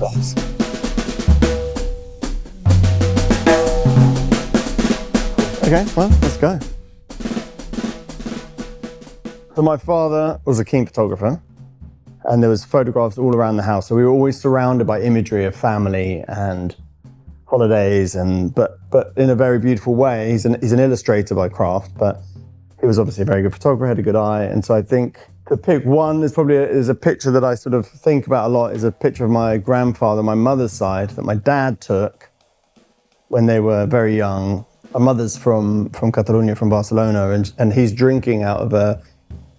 butterflies. Okay, well, let's go. So my father was a keen photographer, and there was photographs all around the house. So we were always surrounded by imagery of family and holidays, but in a very beautiful way. He's an illustrator by craft, but he was obviously a very good photographer, had a good eye. And so I think to pick one, there's a picture that I sort of think about a lot, is a picture of my grandfather, my mother's side, that my dad took when they were very young. My mother's from Catalonia, from Barcelona, and he's drinking out of a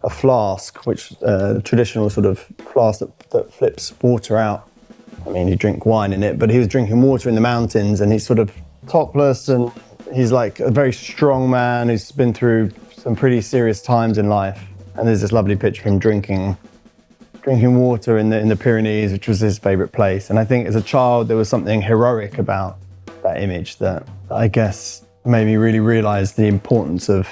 flask, which a traditional sort of flask that flips water out. I mean, you drink wine in it, but he was drinking water in the mountains, and he's sort of topless, and he's like a very strong man who's been through some pretty serious times in life. And there's this lovely picture of him drinking water in the Pyrenees, which was his favorite place. And I think as a child, there was something heroic about that image that I guess made me really realize the importance of,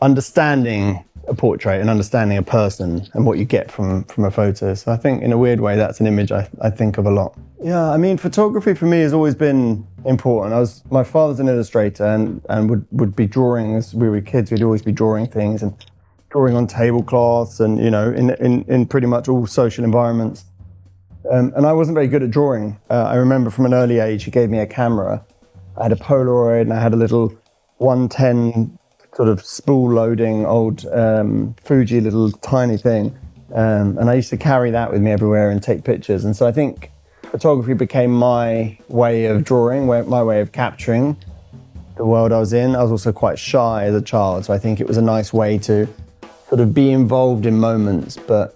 understanding a portrait and understanding a person and what you get from a photo. So I think in a weird way, that's an image I think of a lot. Yeah, I mean, photography for me has always been important. My father's an illustrator and would be drawing as we were kids. We'd always be drawing things and drawing on tablecloths and, in pretty much all social environments. And I wasn't very good at drawing. I remember from an early age, he gave me a camera. I had a Polaroid and I had a little 110 sort of spool loading old Fuji little tiny thing. And I used to carry that with me everywhere and take pictures. And so I think photography became my way of drawing, my way of capturing the world I was in. I was also quite shy as a child, so I think it was a nice way to sort of be involved in moments, but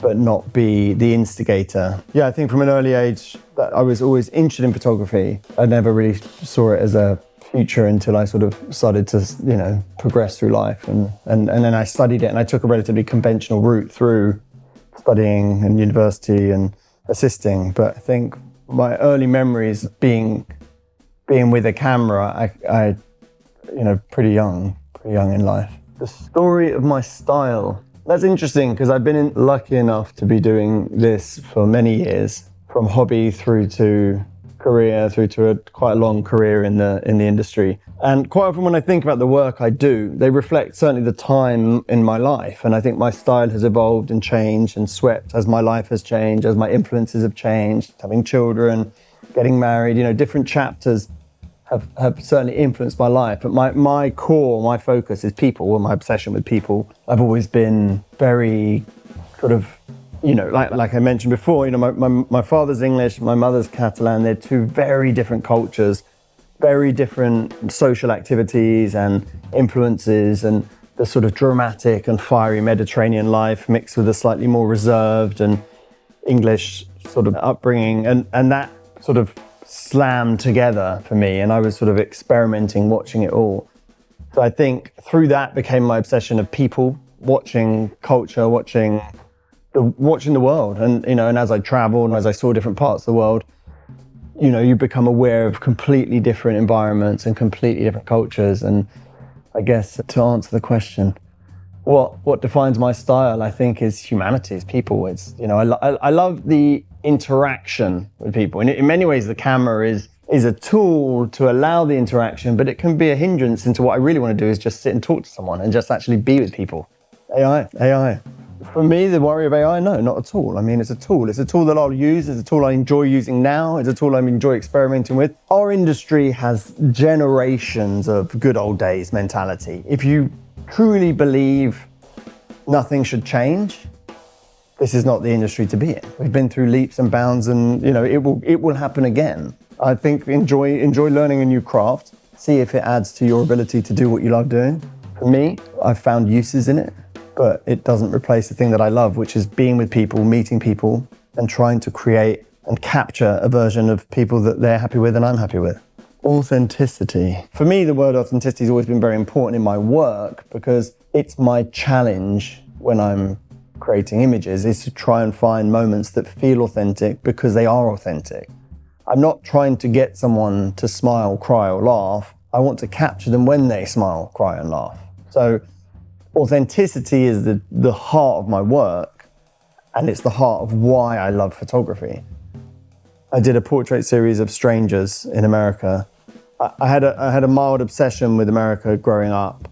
not be the instigator. Yeah, I think from an early age that I was always interested in photography. I never really saw it as a future until I sort of started to, progress through life. And then I studied it, and I took a relatively conventional route through studying in university and assisting. But I think my early memories being with a camera, I pretty young in life. The story of my style, that's interesting because I've been lucky enough to be doing this for many years, from hobby through to career, through to quite a long career in the industry. And quite often when I think about the work I do, they reflect certainly the time in my life. And I think my style has evolved and changed and swept as my life has changed, as my influences have changed, having children, getting married, different chapters have certainly influenced my life. But my core, my focus is people, or my obsession with people. I've always been very sort of, like I mentioned before, my father's English, my mother's Catalan. They're two very different cultures, very different social activities and influences, and the sort of dramatic and fiery Mediterranean life mixed with a slightly more reserved and English sort of upbringing. And that sort of slammed together for me, and I was sort of experimenting, watching it all. So I think through that became my obsession of people, watching culture, watching the world. And and as I traveled and as I saw different parts of the world, you become aware of completely different environments and completely different cultures. And I guess to answer the question, what defines my style, I think, is humanity, is people. It's I love the interaction with people. In many ways, the camera is a tool to allow the interaction, but it can be a hindrance into what I really want to do, is just sit and talk to someone and just actually be with people. AI. For me, the worry of AI, no, not at all. I mean, it's a tool. It's a tool that I'll use. It's a tool I enjoy using now. It's a tool I enjoy experimenting with. Our industry has generations of good old days mentality. If you truly believe nothing should change, this is not the industry to be in. We've been through leaps and bounds, and it will happen again. I think enjoy learning a new craft. See if it adds to your ability to do what you love doing. For me, I've found uses in it, but it doesn't replace the thing that I love, which is being with people, meeting people, and trying to create and capture a version of people that they're happy with and I'm happy with. Authenticity. For me, the word authenticity has always been very important in my work, because it's my challenge when I'm creating images, is to try and find moments that feel authentic because they are authentic. I'm not trying to get someone to smile, cry, or laugh. I want to capture them when they smile, cry, and laugh. So authenticity is the heart of my work, and it's the heart of why I love photography. I did a portrait series of strangers in America. I had a mild obsession with America growing up,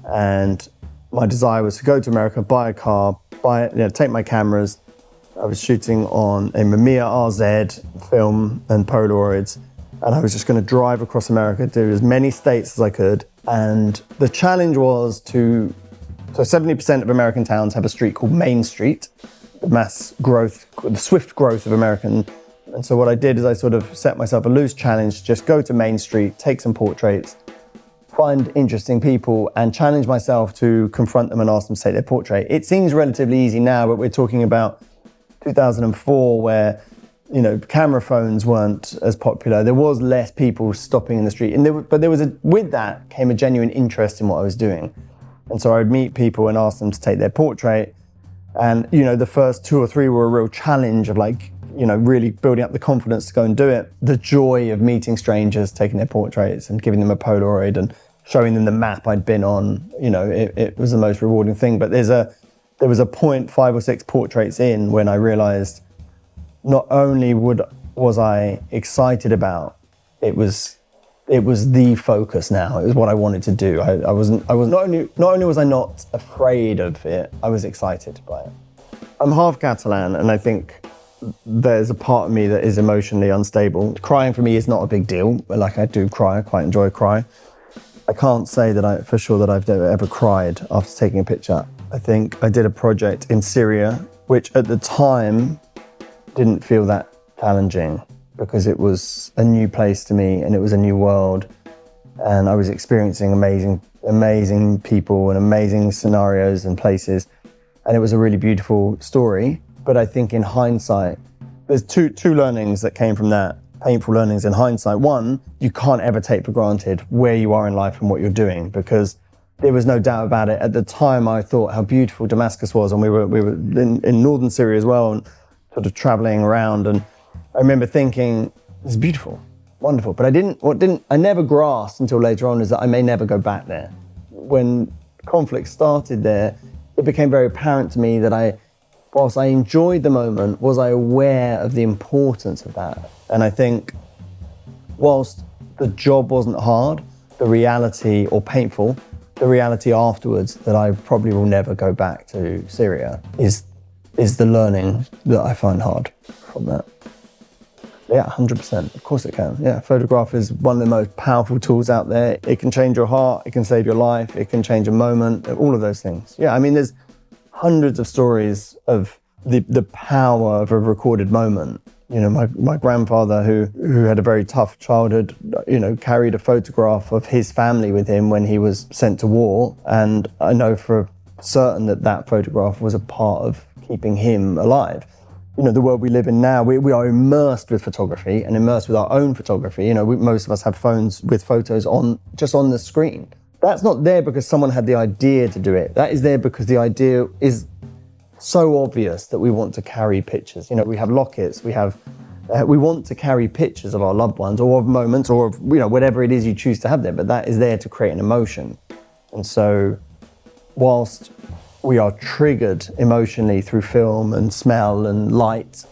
and my desire was to go to America, buy a car, take my cameras. I was shooting on a Mamiya RZ film and Polaroids, and I was just going to drive across America, do as many states as I could. And the challenge was so 70% of American towns have a street called Main Street, the swift growth of American. And so what I did is I sort of set myself a loose challenge, just go to Main Street, take some portraits, find interesting people, and challenge myself to confront them and ask them to take their portrait. It seems relatively easy now, but we're talking about 2004, where camera phones weren't as popular. There was less people stopping in the street, with that came a genuine interest in what I was doing. And so I would meet people and ask them to take their portrait. And the first 2 or 3 were a real challenge of really building up the confidence to go and do it. The joy of meeting strangers, taking their portraits and giving them a Polaroid and showing them the map I'd been on, it was the most rewarding thing. But there was a point 5 or 6 portraits in when I realized not only was I excited about it, was the focus now. It was what I wanted to do. I was not only was I not afraid of it, I was excited by it. I'm half Catalan, and I think there's a part of me that is emotionally unstable. Crying for me is not a big deal. I do cry, I quite enjoy crying. I can't say that I've ever cried after taking a picture. I think I did a project in Syria, which at the time didn't feel that challenging because it was a new place to me and it was a new world, and I was experiencing amazing people and amazing scenarios and places, and it was a really beautiful story. But I think in hindsight, there's two learnings that came from that, painful learnings in hindsight. One, you can't ever take for granted where you are in life and what you're doing, because there was no doubt about it. At the time, I thought how beautiful Damascus was, and we were in northern Syria as well, and sort of traveling around. And I remember thinking, it's beautiful, wonderful. But I never grasped until later on is that I may never go back there. When conflict started there, it became very apparent to me that whilst I enjoyed the moment, was I aware of the importance of that? And I think whilst the job wasn't hard, the reality, or painful, the reality afterwards that I probably will never go back to Syria is the learning that I find hard from that. Yeah, 100%. Of course it can. Yeah, photograph is one of the most powerful tools out there. It can change your heart, it can save your life, it can change a moment, all of those things. Yeah, I mean, there's hundreds of stories of the power of a recorded moment. My grandfather, who had a very tough childhood, carried a photograph of his family with him when he was sent to war. And I know for certain that photograph was a part of keeping him alive. The world we live in now, we are immersed with photography and immersed with our own photography. Most of us have phones with photos just on the screen. That's not there because someone had the idea to do it. That is there because the idea is so obvious that we want to carry pictures. We have lockets, we want to carry pictures of our loved ones or of moments or of, whatever it is you choose to have there, but that is there to create an emotion. And so whilst we are triggered emotionally through film and smell and light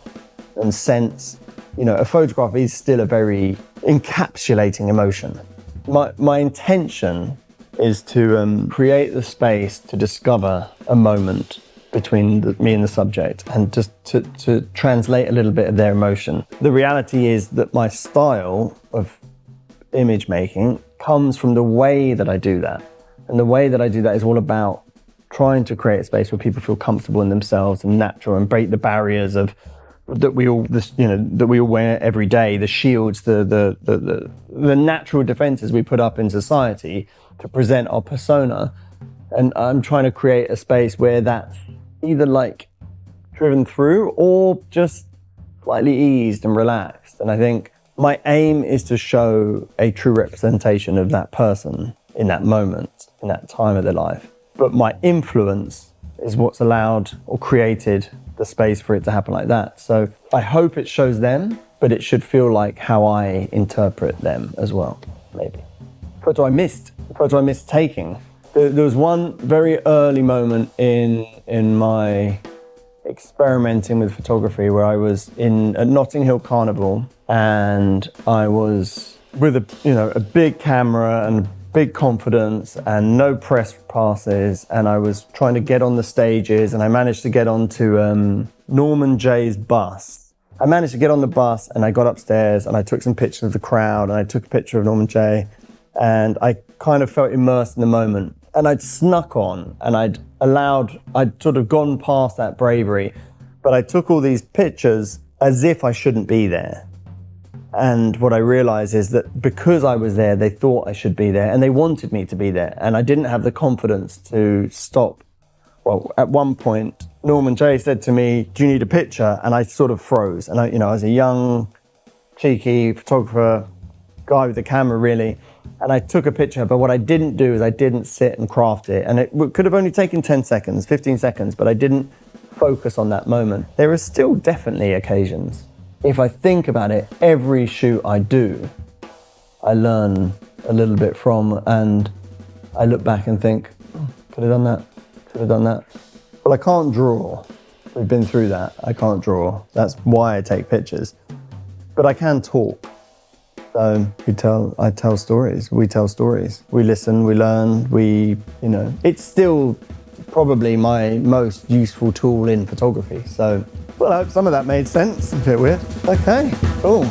and sense, a photograph is still a very encapsulating emotion. My intention is to create the space to discover a moment between me and the subject, and just to translate a little bit of their emotion. The reality is that my style of image making comes from the way that I do that. And the way that I do that is all about trying to create a space where people feel comfortable in themselves and natural, and break the barriers that we all wear every day, the shields, the natural defenses we put up in society to present our persona. And I'm trying to create a space where that's either driven through or just slightly eased and relaxed. And I think my aim is to show a true representation of that person in that moment, in that time of their life. But my influence is what's allowed or created the space for it to happen like that. So I hope it shows them, but it should feel like how I interpret them as well, maybe. Photo I missed taking. There was one very early moment in my experimenting with photography where I was in a Notting Hill Carnival, and I was with a big camera and big confidence and no press passes, and I was trying to get on the stages, and I managed to get onto Norman Jay's bus. I managed to get on the bus, and I got upstairs and I took some pictures of the crowd, and I took a picture of Norman Jay, and I kind of felt immersed in the moment. And I'd snuck on, and I'd sort of gone past that bravery, but I took all these pictures as if I shouldn't be there. And what I realized is that because I was there, they thought I should be there, and they wanted me to be there, and I didn't have the confidence to stop. Well, at one point, Norman Jay said to me, "Do you need a picture?" And I sort of froze. And I was a young, cheeky photographer, guy with a camera, really. And I took a picture, but what I didn't do is I didn't sit and craft it. And it could have only taken 10 seconds, 15 seconds, but I didn't focus on that moment. There are still definitely occasions. If I think about it, every shoot I do, I learn a little bit from, and I look back and think, could have done that, could have done that. Well, I can't draw. We've been through that. I can't draw. That's why I take pictures. But I can talk. So I tell stories, we tell stories. We listen, we learn, it's still probably my most useful tool in photography. So, well, I hope some of that made sense. A bit weird. Okay, cool.